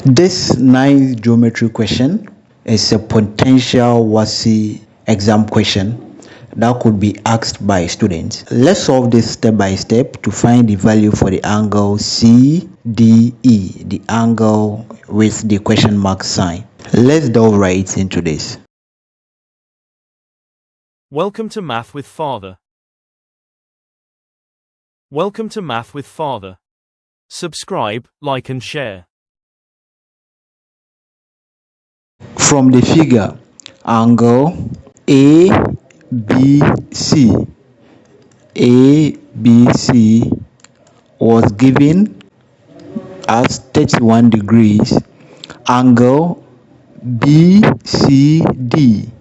This ninth geometry question is a potential WASSCE exam question that could be asked by students. Let's solve this step by step to find the value for the angle CDE, the angle with the question mark sign. Let's delve right into this. Welcome to Math with Father. Welcome to Math with Father. Subscribe, like and share. From the figure, angle ABC was given as 31 degrees. Angle BCD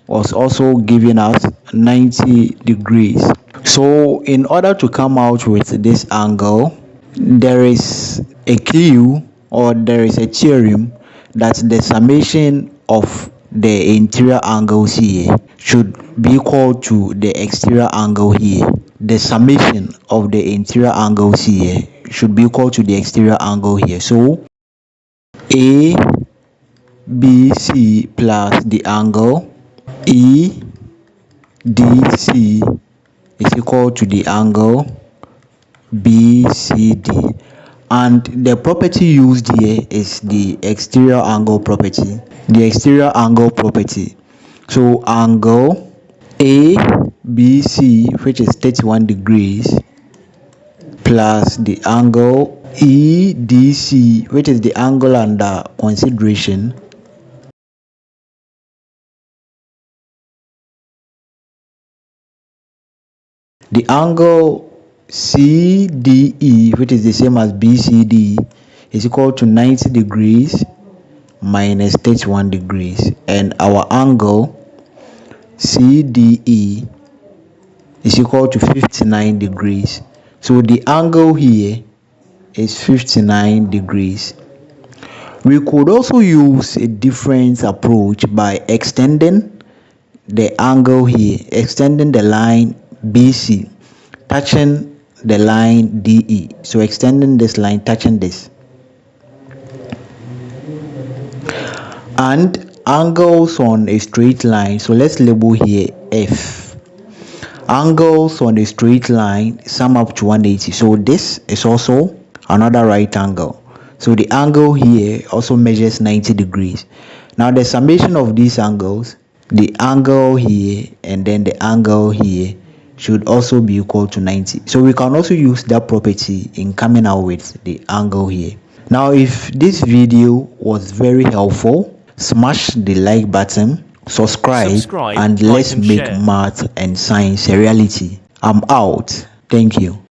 was also given as 90 degrees. So in order to come out with this angle, there is a clue or there is a theorem that the summation of the interior angles here should be equal to the exterior angle here. The summation of the interior angles here should be equal to the exterior angle here. So ABC plus the angle EDC is equal to the angle BCD, and the property used here is the exterior angle property. So angle ABC, which is 31 degrees, plus the angle EDC, which is the angle under consideration, the angle CDE, which is the same as BCD, is equal to 90 degrees minus 31 degrees, and our angle CDE is equal to 59 degrees. So the angle here is 59 degrees. We could also use a different approach by extending the angle here, extending the line BC, touching the line DE. So extending this line, touching this. And angles on a straight line, so let's label here F. Angles on a straight line sum up to 180. So this is also another right angle. So the angle here also measures 90 degrees. Now the summation of these angles, the angle here and then the angle here, should also be equal to 90. So we can also use that property in coming out with the angle here. Now if this video was very helpful, smash the like button, subscribe and let's make math and science a reality. I'm out. Thank you.